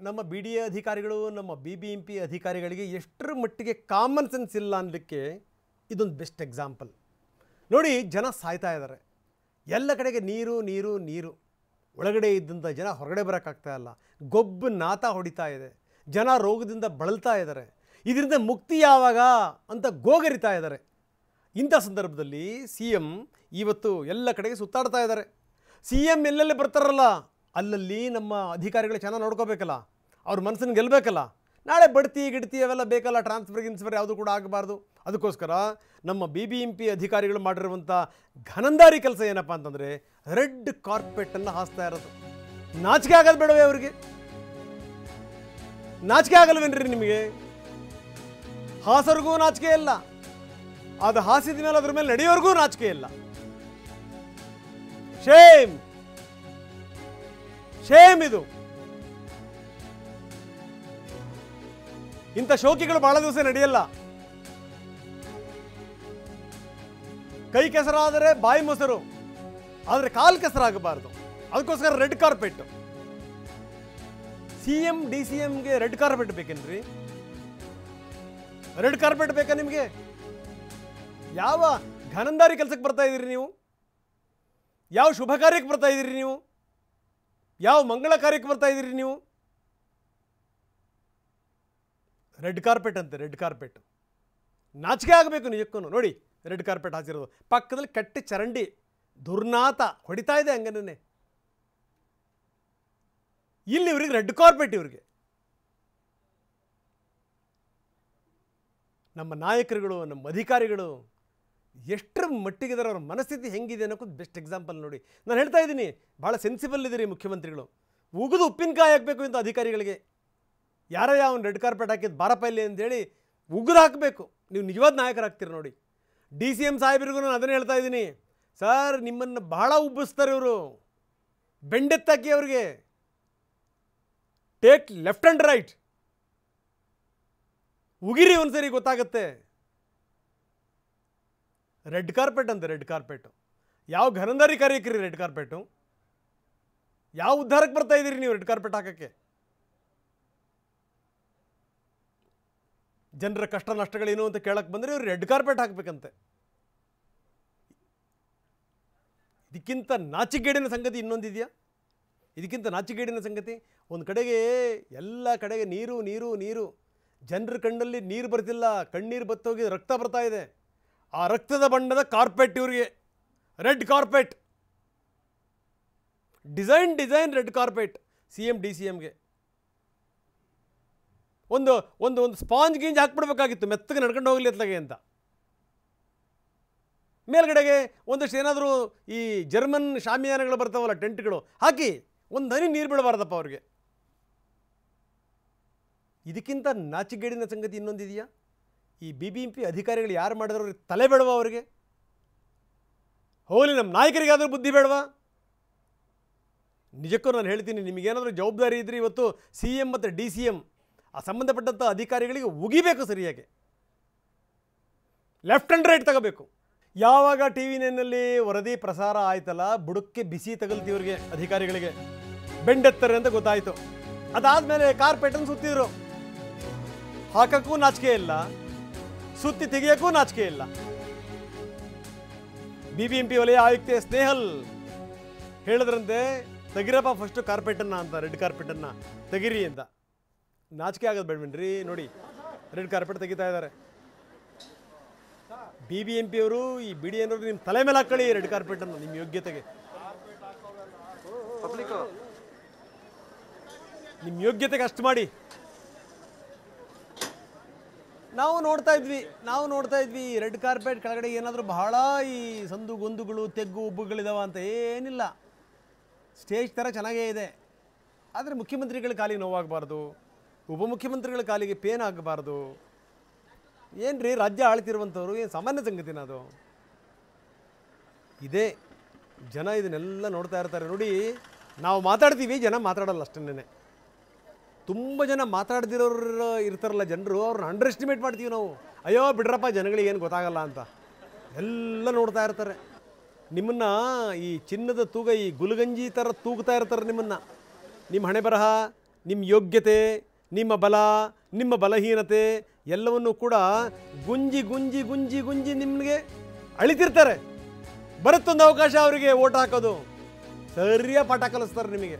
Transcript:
ನಮ್ಮ B D A ಅಧಿಕಾರಿಗಳು ನಮ್ಮ BBMP ಅಧಿಕಾರಿಗಳಿಗೆ ಎಷ್ಟರ ಮಟ್ಟಿಗೆ ಕಾಮನ್ ಸೆನ್ಸ್ ಇಲ್ಲ ಅನ್ನಲಿಕ್ಕೆ ಇದೊಂದು ಬೆಸ್ಟ್ ಎಕ್ಸಾಂಪಲ್. ನೋಡಿ, ಜನ ಸಾಯ್ತಾ ಇದ್ದಾರೆ, ಎಲ್ಲ ಕಡೆಗೆ ನೀರು ನೀರು ನೀರು, ಒಳಗಡೆ ಇದ್ದಂಥ ಜನ ಹೊರಗಡೆ ಬರೋಕ್ಕಾಗ್ತಾ ಇಲ್ಲ, ಗೊಬ್ಬು ನಾತ ಹೊಡಿತಾ ಇದೆ, ಜನ ರೋಗದಿಂದ ಬಳಲ್ತಾ ಇದ್ದಾರೆ, ಇದರಿಂದ ಮುಕ್ತಿ ಯಾವಾಗ ಅಂತ ಗೋಗರಿತಾ ಇದ್ದಾರೆ. ಇಂಥ ಸಂದರ್ಭದಲ್ಲಿ CM ಇವತ್ತು ಎಲ್ಲ ಕಡೆಗೆ ಸುತ್ತಾಡ್ತಾ ಇದ್ದಾರೆ. CM ಎಲ್ಲೆಲ್ಲಿ ಬರ್ತಾರಲ್ಲ ಅಲ್ಲಲ್ಲಿ ನಮ್ಮ ಅಧಿಕಾರಿಗಳು ಚೆನ್ನಾಗಿ ನೋಡ್ಕೋಬೇಕಲ್ಲ, ಅವ್ರ ಮನಸ್ಸನ್ನು ಗೆಲ್ಲಬೇಕಲ್ಲ. ನಾಳೆ ಬಡ್ತಿ ಗಿಡ್ತಿ ಅವೆಲ್ಲ ಬೇಕಲ್ಲ, ಟ್ರಾನ್ಸ್ಫರ್ ಯಾವುದು ಕೂಡ ಆಗಬಾರ್ದು. ಅದಕ್ಕೋಸ್ಕರ ನಮ್ಮ BBMP ಅಧಿಕಾರಿಗಳು ಮಾಡಿರುವಂಥ ಘನಂದಾರಿ ಕೆಲಸ ಏನಪ್ಪ ಅಂತಂದರೆ ರೆಡ್ ಕಾರ್ಪೆಟನ್ನು ಹಾಸ್ತಾ ಇರೋದು. ನಾಚಿಕೆ ಆಗೋದು ಬೇಡವೇ ಅವ್ರಿಗೆ? ನಾಚಿಕೆ ಆಗಲ್ವೇನ್ರಿ ನಿಮಗೆ? ಹಾಸರಿಗೂ ನಾಚಿಕೆ ಇಲ್ಲ, ಅದು ಹಾಸಿದ ಮೇಲೆ ಅದ್ರ ಮೇಲೆ ನಡೆಯೋರ್ಗೂ ನಾಚಿಕೆ ಇಲ್ಲ. Shem Shem. ಇದು ಇಂಥ ಶೋಕಿಗಳು ಬಹಳ ದಿವಸ ನಡೆಯಲ್ಲ. ಕೈ ಕೆಸರಾದರೆ ಬಾಯಿ ಮೊಸರು, ಆದರೆ ಕಾಲು ಕೆಸರಾಗಬಾರ್ದು. ಅದಕ್ಕೋಸ್ಕರ ರೆಡ್ ಕಾರ್ಪೆಟ್. CM DCMಗೆ ರೆಡ್ ಕಾರ್ಪೆಟ್ ಬೇಕೇನ್ರಿ? ರೆಡ್ ಕಾರ್ಪೆಟ್ ಬೇಕಾ ನಿಮಗೆ? ಯಾವ ಘನಂದಾರಿ ಕೆಲಸಕ್ಕೆ ಬರ್ತಾ ಇದ್ದೀರಿ ನೀವು? ಯಾವ ಶುಭ ಕಾರ್ಯಕ್ಕೆ ಬರ್ತಾ ಇದ್ದೀರಿ ನೀವು? ಯಾವ ಮಂಗಳ ಕಾರ್ಯಕ್ಕೆ ಬರ್ತಾ ಇದ್ದೀರಿ ನೀವು? ರೆಡ್ ಕಾರ್ಪೆಟ್ ಅಂತೆ, ರೆಡ್ ಕಾರ್ಪೆಟ್. ನಾಚಿಕೆ ಆಗಬೇಕು ನಿಜಕ್ಕೂ. ನೋಡಿ, ರೆಡ್ ಕಾರ್ಪೆಟ್ ಹಾಸಿರೋದು, ಪಕ್ಕದಲ್ಲಿ ಕಟ್ಟಿ ಚರಂಡಿ ದುರ್ನಾತ ಹೊಡಿತಾ ಇದೆ ಹಂಗನೇ. ಇಲ್ಲಿ ಇವ್ರಿಗೆ ರೆಡ್ ಕಾರ್ಪೆಟ್. ಇವ್ರಿಗೆ ನಮ್ಮ ನಾಯಕರುಗಳು, ನಮ್ಮ ಅಧಿಕಾರಿಗಳು ಎಷ್ಟರ ಮಟ್ಟಿಗಿದ್ದಾರೆ, ಅವ್ರ ಮನಸ್ಥಿತಿ ಹೆಂಗಿದೆ ಅನ್ನೋದು ಬೆಸ್ಟ್ ಎಕ್ಸಾಂಪಲ್. ನೋಡಿ, ನಾನು ಹೇಳ್ತಾ ಇದ್ದೀನಿ, ಭಾಳ ಸೆನ್ಸಿಬಲ್ ಇದ್ದೀರಿ ಮುಖ್ಯಮಂತ್ರಿಗಳು. ಉಗಿದು ಉಪ್ಪಿನಕಾಯಿ ಹಾಕಬೇಕು ಇಂಥ ಅಧಿಕಾರಿಗಳಿಗೆ. ಯಾರೋ ಅವನು ರೆಡ್ ಕಾರ್ಪೆಟ್ ಹಾಕಿದ್ದು ಬಾರಪ್ಪ ಇಲ್ಲಿ ಅಂತೇಳಿ ಉಗಿದು ಹಾಕಬೇಕು. ನೀವು ನಿಜವಾದ ನಾಯಕರಾಗ್ತೀರಿ. ನೋಡಿ, DCM ಸಾಹೇಬರಿಗೂ ನಾನು ಅದನ್ನೇ ಹೇಳ್ತಾ ಇದ್ದೀನಿ. ಸರ್, ನಿಮ್ಮನ್ನು ಬಹಳ ಉಬ್ಬಿಸ್ತಾರೆ ಇವರು, ಬೆಂಡೆತ್ತಾಕಿ ಅವ್ರಿಗೆ. ಟೇಕ್ ಲೆಫ್ಟ್ ಆ್ಯಂಡ್ ರೈಟ್, ಉಗಿರಿ ಒಂದ್ಸರಿ ಗೊತ್ತಾಗುತ್ತೆ. ರೆಡ್ ಕಾರ್ಪೆಟ್ ಅಂತೆ, ರೆಡ್ ಕಾರ್ಪೆಟು. ಯಾವ ಘನಂದಾರಿ ಕಾರ್ಯಕ್ರಿ ರೆಡ್ ಕಾರ್ಪೆಟು? ಯಾವ ಉದ್ಧಾರಕ್ಕೆ ಬರ್ತಾ ಇದ್ದೀರಿ ನೀವು ರೆಡ್ ಕಾರ್ಪೆಟ್ ಹಾಕೋಕ್ಕೆ? ಜನರ ಕಷ್ಟ ನಷ್ಟಗಳೇನು ಅಂತ ಕೇಳಕ್ಕೆ ಬಂದರೆ ಇವ್ರು ರೆಡ್ ಕಾರ್ಪೆಟ್ ಹಾಕಬೇಕಂತೆ. ಇದಕ್ಕಿಂತ ನಾಚಿಗೇಡಿನ ಸಂಗತಿ ಇನ್ನೊಂದಿದೆಯಾ? ಇದಕ್ಕಿಂತ ನಾಚಿಗೇಡಿನ ಸಂಗತಿ? ಒಂದು ಕಡೆಗೆ ಎಲ್ಲ ಕಡೆಗೆ ನೀರು ನೀರು ನೀರು, ಜನರ ಕಣ್ಣಲ್ಲಿ ನೀರು ಬರ್ತಿಲ್ಲ, ಕಣ್ಣೀರು ಬತ್ತೋಗಿ ರಕ್ತ ಬರ್ತಾ ಇದೆ. ಆ ರಕ್ತದ ಬಣ್ಣದ ಕಾರ್ಪೆಟ್ ಇವ್ರಿಗೆ, red carpet. Design red carpet CM DCMಗೆ. ಒಂದು ಒಂದು ಒಂದು ಸ್ಪಾಂಜ್ ಗೀಂಜ್ ಹಾಕ್ಬಿಡ್ಬೇಕಾಗಿತ್ತು, ಮೆತ್ತಗೆ ನಡ್ಕೊಂಡು ಹೋಗಲಿ ಅತ್ಲಾಗೆ ಅಂತ. ಮೇಲ್ಗಡೆಗೆ ಒಂದಷ್ಟು ಏನಾದರೂ ಈ ಜರ್ಮನ್ ಶಾಮಿಯಾನಗಳು ಬರ್ತಾವಲ್ಲ, ಟೆಂಟ್ಗಳು ಹಾಕಿ ಒಂದು ಹನಿ ನೀರು ಬಿಡಬಾರ್ದಪ್ಪ ಅವ್ರಿಗೆ. ಇದಕ್ಕಿಂತ ನಾಚಿಗೇಡಿನ ಸಂಗತಿ ಇನ್ನೊಂದಿದೆಯಾ? ಈ BBMP ಅಧಿಕಾರಿಗಳು ಯಾರು ಮಾಡಿದ್ರು ಅವ್ರಿಗೆ ತಲೆ ಬೇಡವಾ? ಅವ್ರಿಗೆ ಹೋಗಲಿ, ನಮ್ಮ ನಾಯಕರಿಗಾದರೂ ಬುದ್ಧಿ ಬೇಡವಾ? ನಿಜಕ್ಕೂ ನಾನು ಹೇಳ್ತೀನಿ, ನಿಮಗೇನಾದರೂ ಜವಾಬ್ದಾರಿ ಇದ್ದರೆ ಇವತ್ತು CM ಮತ್ತು DCM ಆ ಸಂಬಂಧಪಟ್ಟಂಥ ಅಧಿಕಾರಿಗಳಿಗೆ ಉಗಿಬೇಕು ಸರಿಯಾಗಿ. ಲೆಫ್ಟ್ ಆ್ಯಂಡ್ ರೈಟ್ ತಗೋಬೇಕು. ಯಾವಾಗ TV9ನಲ್ಲಿ ವರದಿ ಪ್ರಸಾರ ಆಯ್ತಲ್ಲ, ಬುಡಕ್ಕೆ ಬಿಸಿ ತಗಲ್ತಿವ್ರಿಗೆ, ಅಧಿಕಾರಿಗಳಿಗೆ ಬೆಂಡೆತ್ತಾರೆ ಅಂತ ಗೊತ್ತಾಯಿತು. ಅದಾದಮೇಲೆ ಕಾರ್ಪೆಟನ್ನು ಸುತ್ತಿದ್ರು. ಹಾಕಕ್ಕೂ ನಾಚಿಕೆ ಇಲ್ಲ, ಸುತ್ತಿ ತೆಗಿಯೋಕ್ಕೂ ನಾಚಿಕೆ ಇಲ್ಲ. BBMP ವಲಯ ಆಯುಕ್ತೆ ಸ್ನೇಹಲ್ ಹೇಳಿದ್ರಂತೆ, ತೆಗಿರಪ್ಪ ಫಸ್ಟು ಕಾರ್ಪೆಟನ್ನು ಅಂತ, ರೆಡ್ ಕಾರ್ಪೆಟನ್ನು ತೆಗಿರಿ ಅಂತ. ನಾಚಿಕೆ ಆಗೋದು ಬೇಡವೇನ್ರಿ? ನೋಡಿ, ರೆಡ್ ಕಾರ್ಪೆಟ್ ತೆಗಿತಾ ಇದ್ದಾರೆ. BBMP ಅವರು, ಈ BDN ಅವರು, ನಿಮ್ಮ ತಲೆ ಮೇಲೆ ಹಾಕೊಳ್ಳಿ ರೆಡ್ ಕಾರ್ಪೆಟನ್ನು ನಿಮ್ಮ ಯೋಗ್ಯತೆಗೆ. ನಿಮ್ಮ ಯೋಗ್ಯತೆಗೆ ಅಷ್ಟು ಮಾಡಿ. ನಾವು ನೋಡ್ತಾ ಇದ್ವಿ ರೆಡ್ ಕಾರ್ಪೆಟ್ ಕೆಳಗಡೆ ಏನಾದರೂ ಬಹಳ ಈ ಸಂದು ಗೊಂದುಗಳು, ತೆಗ್ಗು ಉಬ್ಬುಗಳಿದಾವ ಅಂತ ಏನಿಲ್ಲ. ಸ್ಟೇಜ್ ಥರ ಚೆನ್ನಾಗೇ ಇದೆ. ಆದರೆ ಮುಖ್ಯಮಂತ್ರಿಗಳ ಕಾಲಿಗೆ ನೋವಾಗಬಾರ್ದು, ಉಪಮುಖ್ಯಮಂತ್ರಿಗಳ ಕಾಲಿಗೆ ಪೇನ್ ಆಗಬಾರ್ದು. ಏನ್ರಿ, ರಾಜ್ಯ ಆಳ್ತಿರುವಂಥವ್ರು ಏನು ಸಾಮಾನ್ಯ ಸಂಗತಿನ ಅದು? ಇದೇ ಜನ ಇದನ್ನೆಲ್ಲ ನೋಡ್ತಾ ಇರ್ತಾರೆ. ನೋಡಿ, ನಾವು ಮಾತಾಡ್ತೀವಿ, ಜನ ಮಾತಾಡಲ್ಲ ಅಷ್ಟನ್ನೇ. ತುಂಬ ಜನ ಮಾತಾಡ್ದಿರೋರು ಇರ್ತಾರಲ್ಲ ಜನರು, ಅವ್ರನ್ನ ಅಂಡರ್ ಎಸ್ಟಿಮೇಟ್ ಮಾಡ್ತೀವಿ ನಾವು. ಅಯ್ಯೋ ಬಿಡ್ರಪ್ಪ, ಜನಗಳಿಗೆ ಏನು ಗೊತ್ತಾಗಲ್ಲ ಅಂತ ಎಲ್ಲ ನೋಡ್ತಾ ಇರ್ತಾರೆ. ನಿಮ್ಮನ್ನು ಈ ಚಿನ್ನದ ತೂಗ, ಈ ಗುಲ್ಗಂಜಿ ಥರ ತೂಗ್ತಾ ಇರ್ತಾರೆ ನಿಮ್ಮನ್ನು. ನಿಮ್ಮ ಹಣೆ ಬರಹ, ನಿಮ್ಮ ಯೋಗ್ಯತೆ, ನಿಮ್ಮ ಬಲ, ನಿಮ್ಮ ಬಲಹೀನತೆ ಎಲ್ಲವನ್ನೂ ಕೂಡ ಗುಂಜಿ ಗುಂಜಿ ಗುಂಜಿ ಗುಂಜಿ ನಿಮಗೆ ಅಳಿತಿರ್ತಾರೆ. ಬರುತ್ತೊಂದು ಅವಕಾಶ ಅವರಿಗೆ ಓಟ್ ಹಾಕೋದು, ಸರಿಯಾಗಿ ಪಾಠ ಕಲಿಸ್ತಾರೆ ನಿಮಗೆ.